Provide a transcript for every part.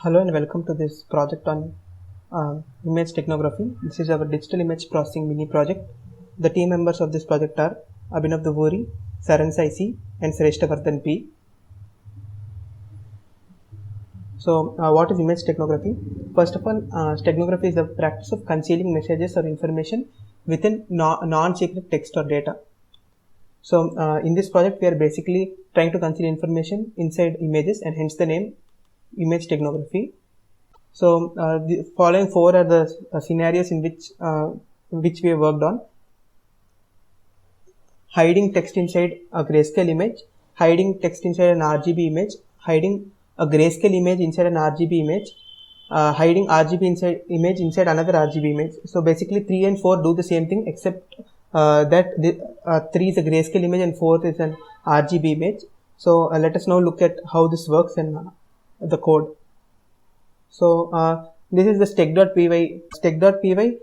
Hello and welcome to this project on image technography. This is our digital image processing mini project. The team members of this project are Abhinav Duvori, Saran Saisi and Sreshtavardhan P. So what is image technography? First of all, technography is the practice of concealing messages or information within non-secret text or data. So in this project we are basically trying to conceal information inside images, and hence the name image technography. So the following four are the scenarios in which we have worked on: hiding text inside a grayscale image, hiding text inside an RGB image, hiding a grayscale image inside an RGB image, hiding RGB image inside another RGB image. So basically 3 and 4 do the same thing, except that 3 is a grayscale image and 4 is an RGB image. So let us now look at how this works in the code. So this is the stack.py. Stack.py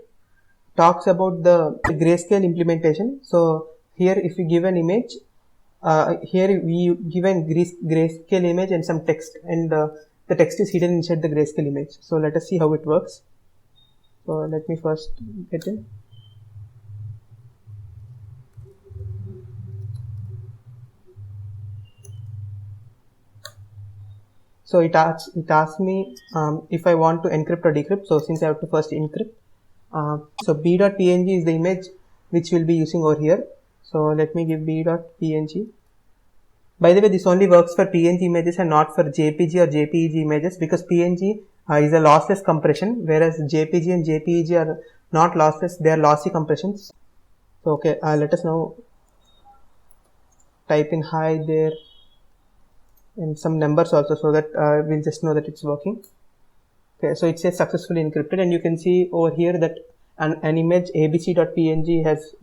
talks about the grayscale implementation. So here if you give an image, here we give a grayscale image and some text, and the text is hidden inside the grayscale image. So let us see how it works. So let me first get in. So it asks me if I want to encrypt or decrypt. So since I have to first encrypt, so b.png is the image which we'll be using over here. So let me give b.png. By the way, this only works for PNG images and not for JPG or JPEG images, because PNG is a lossless compression, whereas JPG and JPEG are not lossless, they are lossy compressions. So okay, let us now type in hi there and some numbers also, so that we'll just know that it's working. Okay, so it says successfully encrypted, and you can see over here that an image abc.png has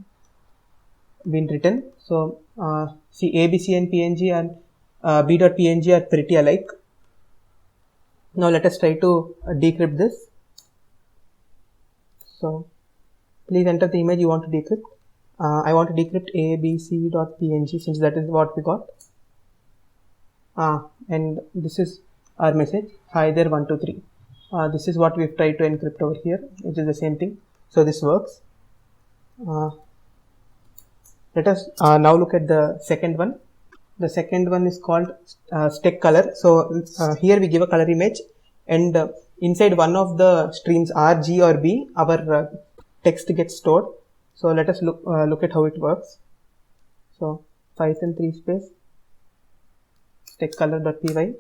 been written. So see, abc and png and b.png are pretty alike. Now let us try to decrypt this. So please enter the image you want to decrypt. I want to decrypt abc.png, since that is what we got. And this is our message, hi there 123. This is what we've tried to encrypt over here, which is the same thing. So this works. Let us now look at the second one. The second one is called stack color. So here we give a color image, and inside one of the streams R, G or B, our text gets stored. So let us look at how it works. So Python 3 space stack color.py.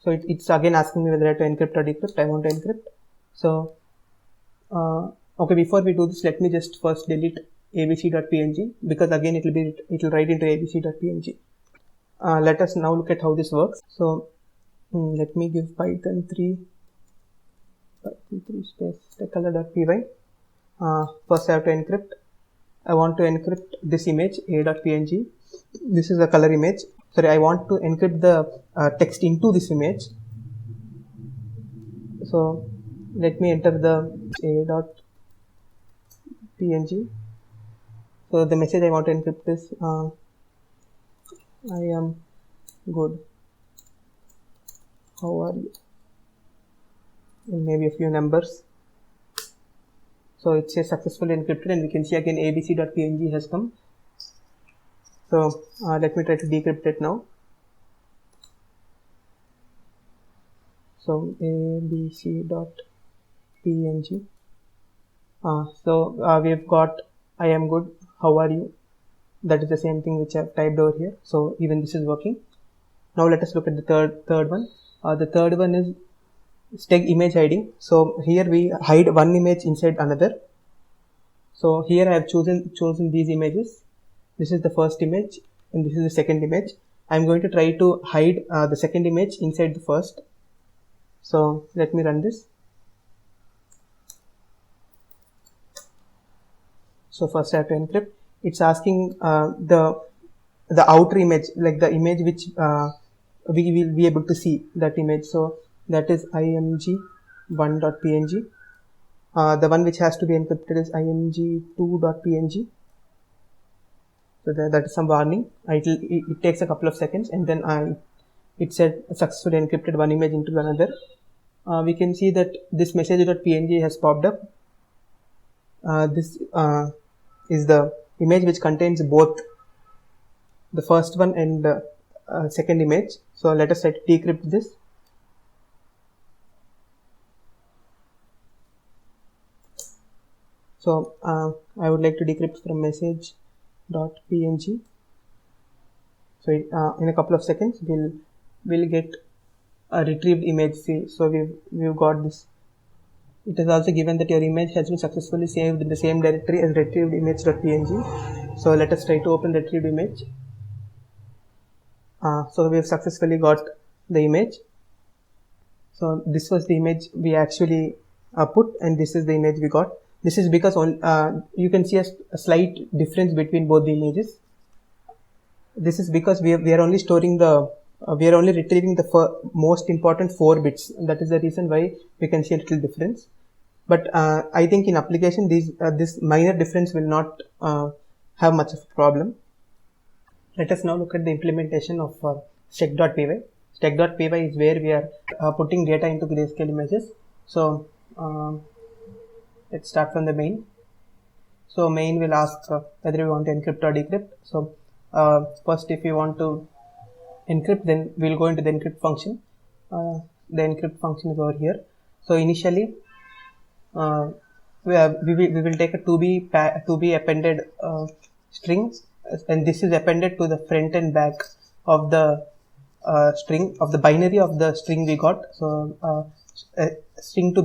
So it's again asking me whether I have to encrypt or decrypt. I want to encrypt. So okay, before we do this, let me just first delete abc.png, because again it will write into abc.png. Let us now look at how this works. So let me give Python 3 space stack color.py. First I have to encrypt. I want to encrypt this image a.png. This is a color image. Sorry, I want to encrypt the text into this image. So let me enter the a.png. So the message I want to encrypt is I am good, how are you, and maybe a few numbers. So it says successfully encrypted, and we can see again abc.png has come. So let me try to decrypt it now. So abc.png. So we've got I am good, how are you. That is the same thing which I've typed over here. So even this is working. Now let us look at the third one. The third one is stack image hiding. So here we hide one image inside another. So here I have chosen these images. This is the first image and this is the second image. I'm going to try to hide the second image inside the first. So let me run this. So first I have to encrypt. It's asking the outer image, like the image which we will be able to see that image. So that is img1.png. The one which has to be encrypted is img2.png. So that is some warning. It takes a couple of seconds, and then it said successfully encrypted one image into another. we can see that this message.png has popped up. This is the image which contains both the first one and the second image. So let us try to decrypt this. So I would like to decrypt from message.png. So in a couple of seconds we'll get a retrieved image. See, so we've got this. It is also given that your image has been successfully saved in the same directory as retrieved image.png. So let us try to open retrieved image. So we have successfully got the image. So this was the image we actually put, and this is the image we got. This is because you can see a slight difference between both the images. This is because we are only storing we are only retrieving the most important 4 bits. That is the reason why we can see a little difference. But I think in application this minor difference will not have much of a problem. Let us now look at the implementation of stec.py. Stec.py is where we are putting data into grayscale images. So let's start from the main. So main will ask whether we want to encrypt or decrypt. So first, if you want to encrypt, then we'll go into the encrypt function. The encrypt function is over here. So initially we will take a to be appended string, and this is appended to the front and back of the string of the binary of the string we got. So string to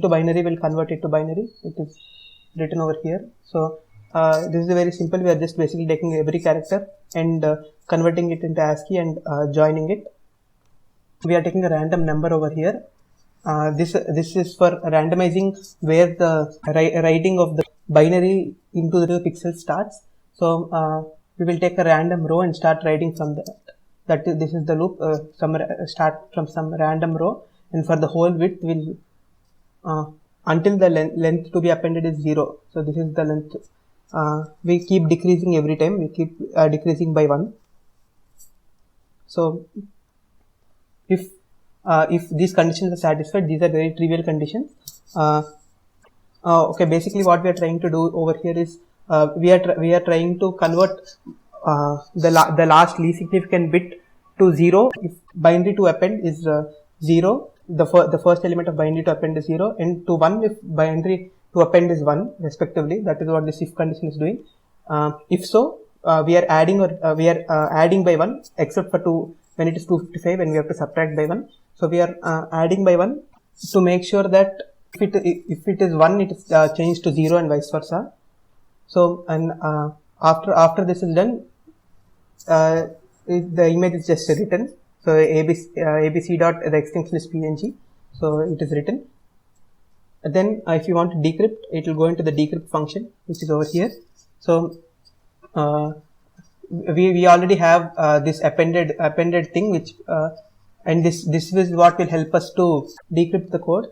binary will convert it to binary. It is written over here. So this is very simple. We are just basically taking every character and converting it into ASCII and joining it. We are taking a random number over here. This is for randomizing where the writing of the binary into the pixel starts. So we will take a random row and start writing from that. This is the loop. Start from some random row, and for the whole width will until the length to be appended is 0. So this is the length. We keep decreasing every time. We keep decreasing by 1. So if these conditions are satisfied, these are very trivial conditions. Okay, basically what we are trying to do over here is we are trying to convert the last least significant bit to 0 if binary to append is 0. The first element of binary to append is 0, and to 1 if binary to append is 1 respectively. That is what this if condition is doing. If so, we are adding adding by 1, except for 2 when it is 255 and we have to subtract by 1. So we are adding by 1 to make sure that if it is 1, it is changed to 0 and vice versa. So and after this is done, the image is just written. So abc dot the extension is png, so it is written. And then if you want to decrypt, it will go into the decrypt function, which is over here. So we already have this appended thing, which and this is what will help us to decrypt the code.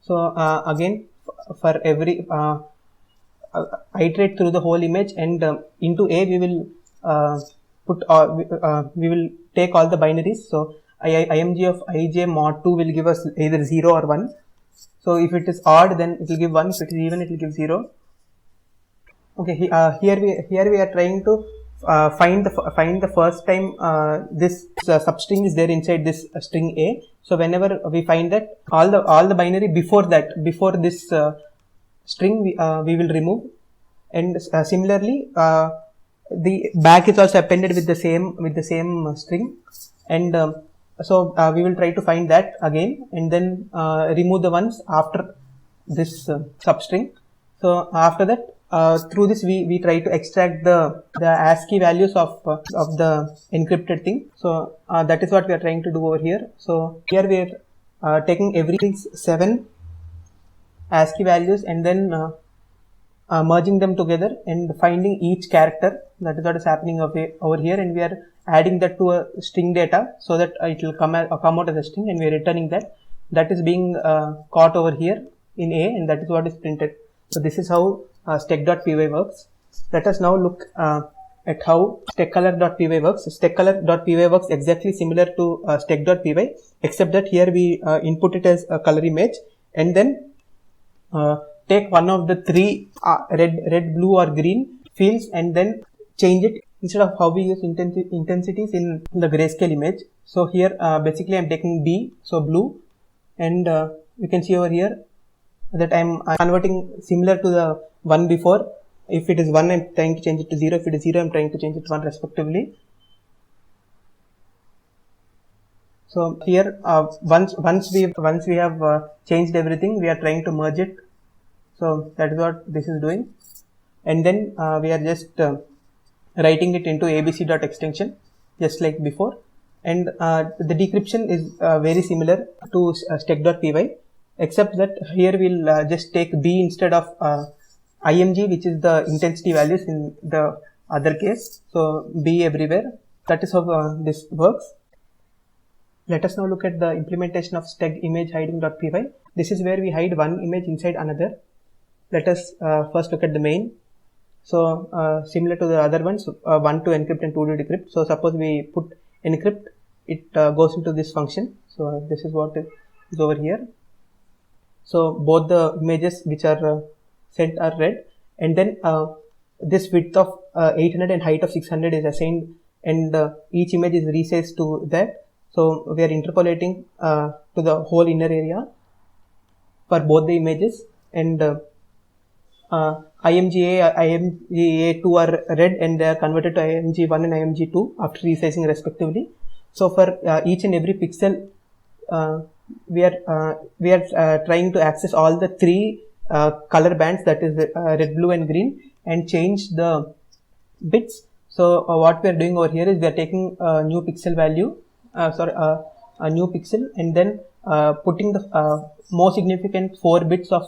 So again, for every iterate through the whole image, and into A we will we will take all the binaries. So img of ij mod 2 will give us either 0 or 1. So if it is odd, then it will give 1. If it is even, it will give 0. Okay, here we are trying to find the first time this substring is there inside this string A. So whenever we find that, all the binary before this string we will remove, and similarly the back is also appended with the same string, and so we will try to find that again, and then remove the ones after this substring. So after that, through this we try to extract the ASCII values of the encrypted thing. So that is what we are trying to do over here. So here we are taking every 7 ASCII values and then merging them together and finding each character. That is what is happening over here, and we are adding that to a string data so that it will come out as a string, and we are returning that. That is being caught over here in A, and that is what is printed. So this is how stec.py works. Let us now look at how steccolor.py works. Steccolor.py works exactly similar to stec.py, except that here we input it as a color image and then take one of the three red, blue or green fields and then change it instead of how we use intensities in the grayscale image. So here basically I'm taking B, so blue, and you can see over here that I'm converting similar to the one before. If it is 1, I'm trying to change it to 0. If it is 0, I'm trying to change it to 1 respectively. So here once we have changed everything, we are trying to merge it. So that is what this is doing, and then we are just writing it into abc.extension just like before, and the decryption is very similar to stec.py, except that here we'll just take B instead of img, which is the intensity values in the other case. So B everywhere. That is how this works. Let us now look at the implementation of steg image hiding.py. This is where we hide one image inside another. Let us first look at the main. So similar to the other ones, 1 to encrypt and 2 to decrypt. So suppose we put encrypt, it goes into this function. So this is what is over here. So both the images which are sent are read, and then this width of 800 and height of 600 is assigned, and each image is resized to that. So we are interpolating to the whole inner area for both the images, and IMGA, IMGA2 are read and they are converted to IMG1 and IMG2 after resizing respectively. So for each and every pixel, we are trying to access all the three color bands, that is red, blue and green, and change the bits. So what we are doing over here is we are taking a new pixel value, a new pixel, and then putting the most significant 4 bits of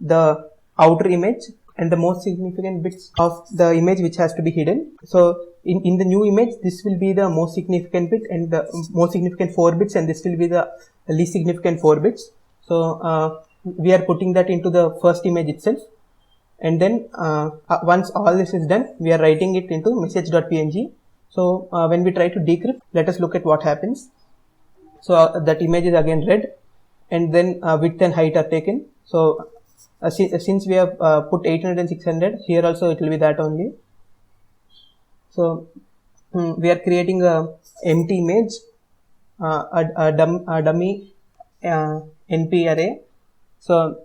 the outer image and the most significant bits of the image which has to be hidden. So in the new image, this will be the most significant bit and the most significant 4 bits, and this will be the least significant 4 bits. So we are putting that into the first image itself, and then once all this is done, we are writing it into message.png. So when we try to decrypt, let us look at what happens. So that image is again read, and then width and height are taken. So since we have put 800 and 600, here also it will be that only. So we are creating a empty image, a dummy NP array. So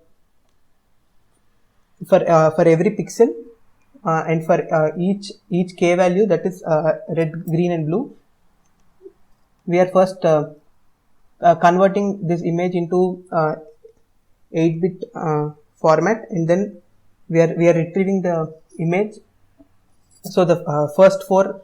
for every pixel and for each k value, that is red, green and blue, we are first converting this image into 8-bit format, and then we are retrieving the image. So the first 4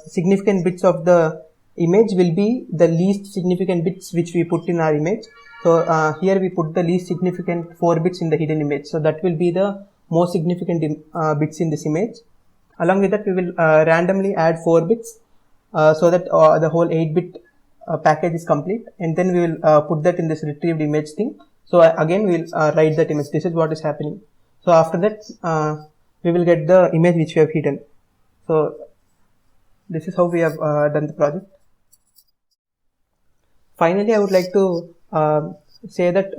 significant bits of the image will be the least significant bits which we put in our image. So here we put the least significant 4 bits in the hidden image. So that will be the most significant bits in this image. Along with that, we will randomly add 4 bits so that the whole 8-bit package is complete, and then we will put that in this retrieved image thing. So again we will write that image. This is what is happening. So after that we will get the image which we have hidden. So this is how we have done the project. Finally, I would like to say that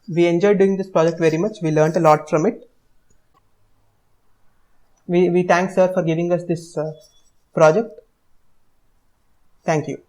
we enjoyed doing this project very much. We learned a lot from it. We thank sir for giving us this project. Thank you.